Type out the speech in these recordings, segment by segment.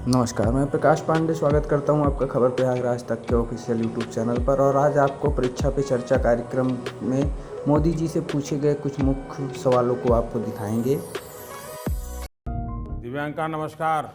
नमस्कार, मैं प्रकाश पांडे स्वागत करता हूं आपका खबर प्रयागराज तक के ऑफिशियल यूट्यूब चैनल पर। और आज आपको परीक्षा पे चर्चा कार्यक्रम में मोदी जी से पूछे गए कुछ मुख्य सवालों को आपको दिखाएंगे। दिव्यांका नमस्कार।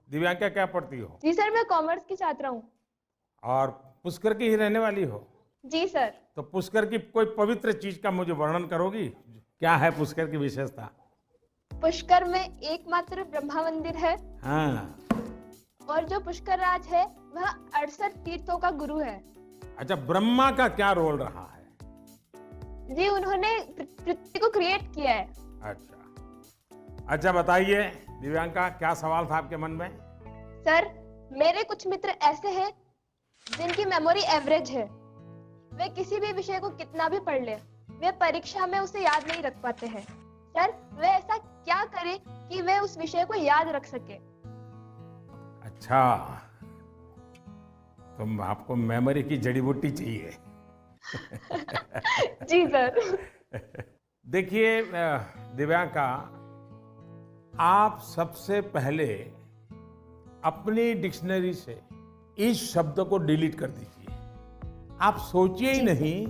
दिव्यांका क्या पढ़ती हो? जी सर, मैं कॉमर्स की छात्रा हूँ। और पुष्कर की ही रहने वाली हो? जी सर। तो पुष्कर की कोई पवित्र चीज का मुझे वर्णन करोगी? क्या है पुष्कर की विशेषता? पुष्कर में एकमात्र ब्रह्मा मंदिर है हाँ। और जो पुष्कर राज है वह 68 तीर्थों का गुरु है। अच्छा, ब्रह्मा का क्या रोल रहा है? जी, उन्होंने पृथ्वी को क्रिएट किया है। अच्छा बताइए दिव्यांका, क्या सवाल था आपके मन में? सर, मेरे कुछ मित्र ऐसे हैं जिनकी मेमोरी एवरेज है। वे किसी भी विषय को कितना भी पढ़ ले, वे परीक्षा में उसे याद नहीं रख पाते हैं। सर, वे ऐसा क्या करें कि वे उस विषय को याद रख सके? अच्छा, तो आपको मेमोरी की जड़ी बूटी चाहिए। जी सर। देखिए दिव्यांका, आप सबसे पहले अपनी डिक्शनरी से इस शब्द को डिलीट कर दीजिए। आप सोचिए ही नहीं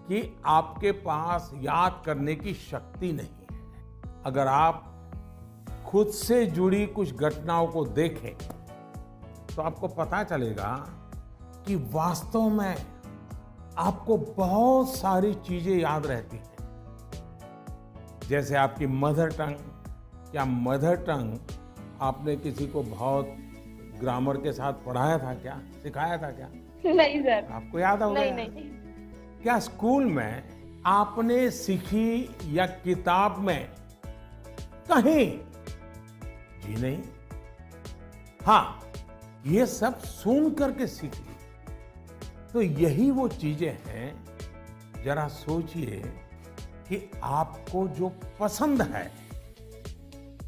कि आपके पास याद करने की शक्ति नहीं है। अगर आप खुद से जुड़ी कुछ घटनाओं को देखें तो आपको पता चलेगा कि वास्तव में आपको बहुत सारी चीजें याद रहती हैं। जैसे आपकी मदर टंग। क्या मदर टंग आपने किसी को बहुत ग्रामर के साथ पढ़ाया था क्या, सिखाया था क्या? नहीं सर। आपको याद होगा? नहीं। क्या स्कूल में आपने सीखी या किताब में कहीं? जी नहीं। हाँ, ये सब सुन करके सीख ली। तो यही वो चीजें हैं, जरा सोचिए कि आपको जो पसंद है,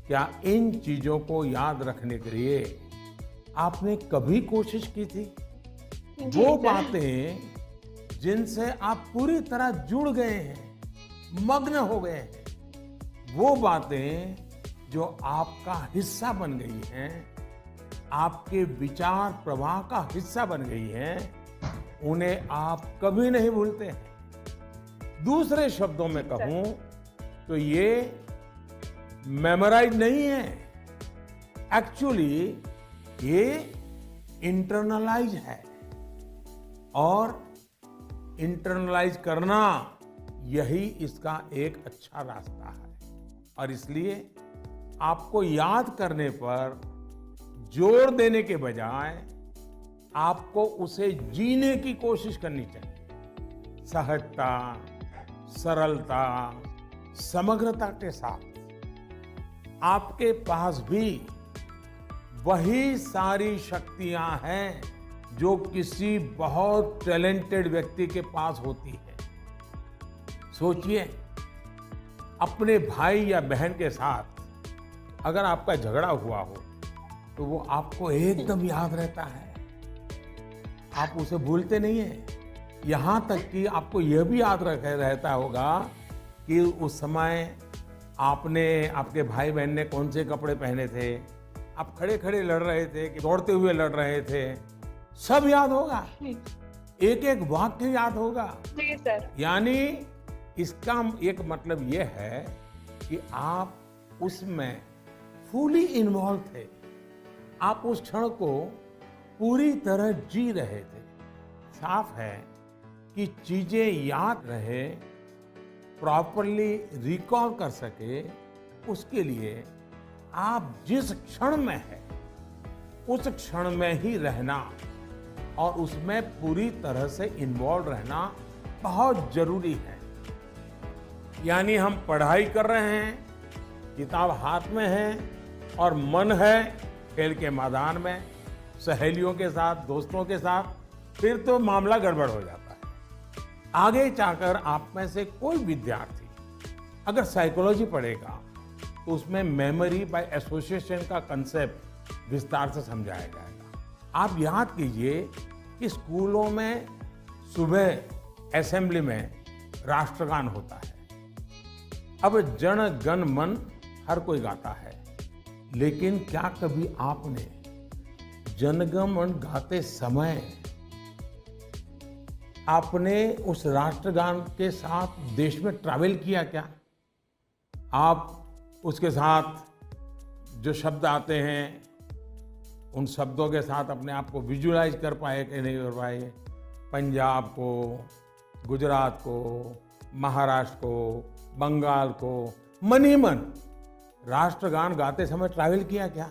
क्या इन चीजों को याद रखने के लिए आपने कभी कोशिश की थी? वो बातें जिनसे आप पूरी तरह जुड़ गए हैं, मग्न हो गए हैं, वो बातें जो आपका हिस्सा बन गई हैं, आपके विचार प्रवाह का हिस्सा बन गई हैं, उन्हें आप कभी नहीं भूलते हैं। दूसरे शब्दों में कहूं तो ये मेमोराइज नहीं है, एक्चुअली ये इंटरनलाइज है। और इंटरनलाइज करना यही इसका एक अच्छा रास्ता है। और इसलिए आपको याद करने पर जोर देने के बजाय आपको उसे जीने की कोशिश करनी चाहिए। सहजता, सरलता, समग्रता के साथ। आपके पास भी वही सारी शक्तियां हैं जो किसी बहुत टैलेंटेड व्यक्ति के पास होती है। सोचिए, अपने भाई या बहन के साथ अगर आपका झगड़ा हुआ हो तो वो आपको एकदम याद रहता है, आप उसे भूलते नहीं है। यहां तक कि आपको यह भी याद रहता होगा कि उस समय आपने, आपके भाई बहन ने कौन से कपड़े पहने थे, आप खड़े खड़े लड़ रहे थे कि दौड़ते हुए लड़ रहे थे, सब याद होगा। एक एक वाक्य याद होगा। जी सर। यानी इसका एक मतलब यह है कि आप उसमें फुली इन्वॉल्व थे, आप उस क्षण को पूरी तरह जी रहे थे। साफ है कि चीजें याद रहे, प्रॉपरली रिकॉल कर सके, उसके लिए आप जिस क्षण में हैं उस क्षण में ही रहना और उसमें पूरी तरह से इन्वॉल्व रहना बहुत जरूरी है। यानी हम पढ़ाई कर रहे हैं, किताब हाथ में है और मन है खेल के मैदान में, सहेलियों के साथ, दोस्तों के साथ, फिर तो मामला गड़बड़ हो जाता है। आगे जाकर आप में से कोई विद्यार्थी अगर साइकोलॉजी पढ़ेगा तो उसमें मेमोरी बाय एसोसिएशन का कंसेप्ट विस्तार से समझाया जाएगा। आप याद कीजिए कि स्कूलों में सुबह असेंबली में राष्ट्रगान होता है। अब जन गण मन हर कोई गाता है, लेकिन क्या कभी आपने जनगण मन गाते समय आपने उस राष्ट्रगान के साथ देश में ट्रैवल किया क्या? आप उसके साथ जो शब्द आते हैं उन शब्दों के साथ अपने आप को विजुलाइज कर पाए कि नहीं कर पाए? पंजाब को, गुजरात को, महाराष्ट्र को, बंगाल को मन ही मन राष्ट्रगान गाते समय ट्रैवल किया क्या?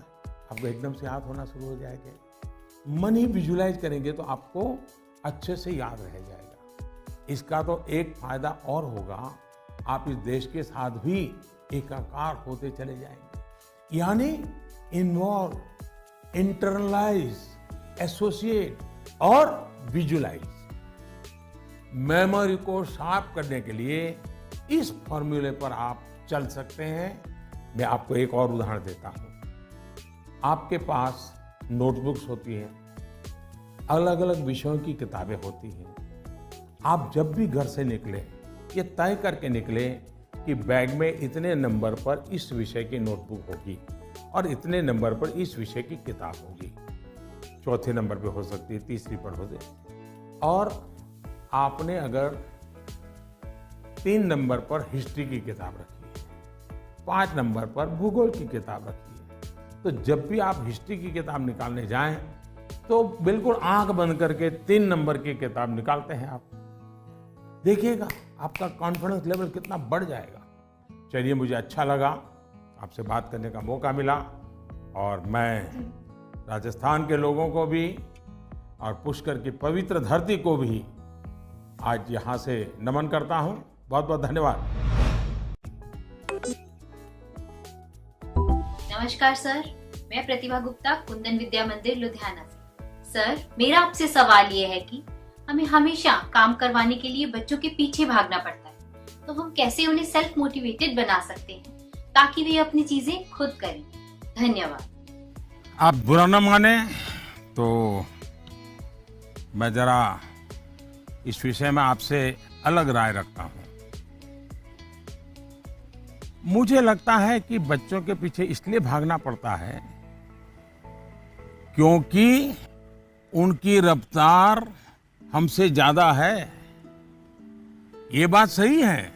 आपको एकदम से याद होना शुरू हो जाएगा। मन ही विजुलाइज करेंगे तो आपको अच्छे से याद रह जाएगा। इसका तो एक फायदा और होगा, आप इस देश के साथ भी एकाकार होते चले जाएंगे। यानी इन्वॉल्व, इंटरनलाइज, एसोसिएट और विजुलाइज। मेमोरी को शार्प करने के लिए इस फॉर्मूले पर आप चल सकते हैं। मैं आपको एक और उदाहरण देता हूं। आपके पास नोटबुक्स होती हैं, अलग अलग विषयों की किताबें होती हैं। आप जब भी घर से निकले ये तय करके निकले कि बैग में इतने नंबर पर इस विषय की नोटबुक होगी और इतने नंबर पर इस विषय की किताब होगी। चौथे नंबर पे हो सकती है, तीसरी पर हो सकती। और आपने अगर 3 नंबर पर हिस्ट्री की किताब रखी है, 5 नंबर पर भूगोल की किताब रखी है, तो जब भी आप हिस्ट्री की किताब निकालने जाएं तो बिल्कुल आंख बंद करके 3 नंबर की किताब निकालते हैं आप। देखिएगा आपका कॉन्फिडेंस लेवल कितना बढ़ जाएगा। चलिए, मुझे अच्छा लगा, आपसे बात करने का मौका मिला और मैं राजस्थान के लोगों को भी और पुष्कर की पवित्र धरती को भी आज यहाँ से नमन करता हूँ। बहुत बहुत धन्यवाद। नमस्कार सर, मैं प्रतिभा गुप्ता, कुंदन विद्या मंदिर लुधियाना से। सर, मेरा आपसे सवाल ये है कि हमें हमेशा काम करवाने के लिए बच्चों के पीछे भागना पड़ता है, तो हम कैसे उन्हें सेल्फ मोटिवेटेड बना सकते हैं ताकि वे अपनी चीजें खुद करें? धन्यवाद। आप बुरा न माने तो मैं जरा इस विषय में आपसे अलग राय रखता हूं। मुझे लगता है कि बच्चों के पीछे इसलिए भागना पड़ता है क्योंकि उनकी रफ्तार हमसे ज्यादा है। ये बात सही है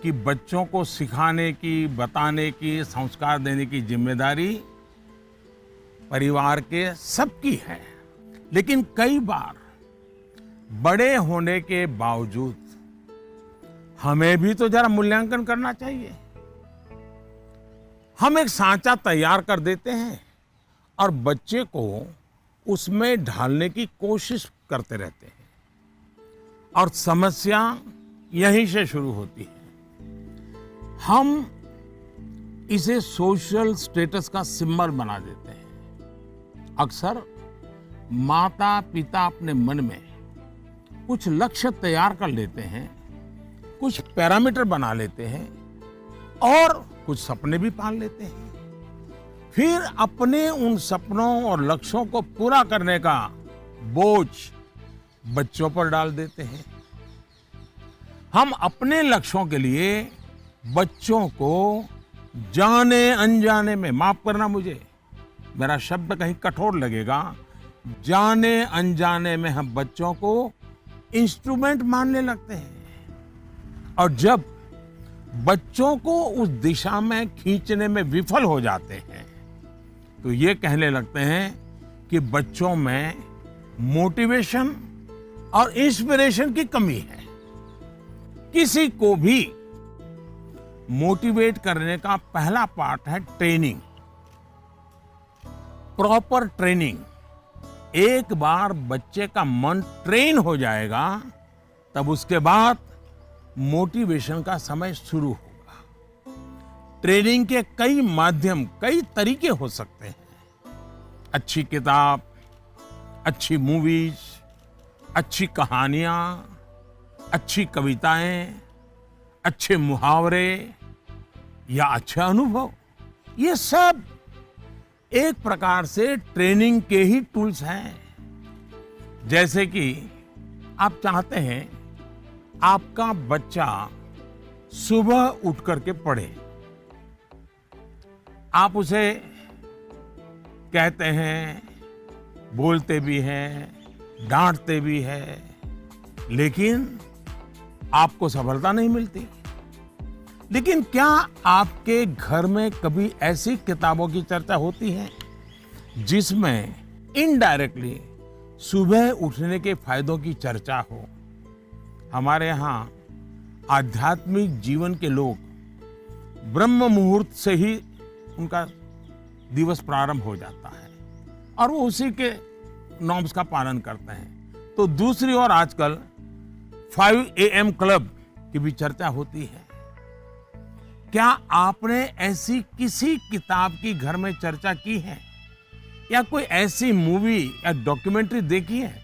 कि बच्चों को सिखाने की, बताने की, संस्कार देने की जिम्मेदारी परिवार के सबकी है। लेकिन कई बार बड़े होने के बावजूद हमें भी तो जरा मूल्यांकन करना चाहिए। हम एक सांचा तैयार कर देते हैं और बच्चे को उसमें ढालने की कोशिश करते रहते हैं और समस्या यहीं से शुरू होती है। हम इसे सोशल स्टेटस का सिंबल बना देते हैं। अक्सर माता पिता अपने मन में कुछ लक्ष्य तैयार कर लेते हैं, कुछ पैरामीटर बना लेते हैं और कुछ सपने भी पाल लेते हैं। फिर अपने उन सपनों और लक्ष्यों को पूरा करने का बोझ बच्चों पर डाल देते हैं। हम अपने लक्ष्यों के लिए बच्चों को जाने अनजाने में, माफ करना मुझे, मेरा शब्द कहीं कठोर लगेगा, जाने अनजाने में हम बच्चों को इंस्ट्रूमेंट मानने लगते हैं। और जब बच्चों को उस दिशा में खींचने में विफल हो जाते हैं तो ये कहने लगते हैं कि बच्चों में मोटिवेशन और इंस्पिरेशन की कमी है। किसी को भी मोटिवेट करने का पहला पार्ट है ट्रेनिंग, प्रॉपर ट्रेनिंग। एक बार बच्चे का मन ट्रेन हो जाएगा तब उसके बाद मोटिवेशन का समय शुरू होगा। ट्रेनिंग के कई माध्यम, कई तरीके हो सकते हैं। अच्छी किताब, अच्छी मूवीज, अच्छी कहानियां, अच्छी कविताएं, अच्छे मुहावरे या अच्छा अनुभव, ये सब एक प्रकार से ट्रेनिंग के ही टूल्स हैं। जैसे कि आप चाहते हैं आपका बच्चा सुबह उठ करके पढ़े, आप उसे कहते हैं बोलते भी हैं, डांटते भी हैं, लेकिन आपको सफलता नहीं मिलती। लेकिन क्या आपके घर में कभी ऐसी किताबों की चर्चा होती है जिसमें इनडायरेक्टली सुबह उठने के फायदों की चर्चा हो? हमारे यहाँ आध्यात्मिक जीवन के लोग ब्रह्म मुहूर्त से ही उनका दिवस प्रारंभ हो जाता है और वो उसी के नॉर्म्स का पालन करते हैं। तो दूसरी ओर आजकल 5 AM क्लब की भी चर्चा होती है। क्या आपने ऐसी किसी किताब की घर में चर्चा की है या कोई ऐसी मूवी या डॉक्यूमेंट्री देखी है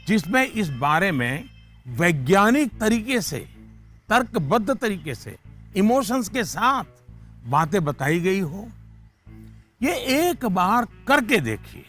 जिसमें इस बारे में वैज्ञानिक तरीके से, तर्कबद्ध तरीके से, इमोशंस के साथ बातें बताई गई हो? ये एक बार करके देखिए।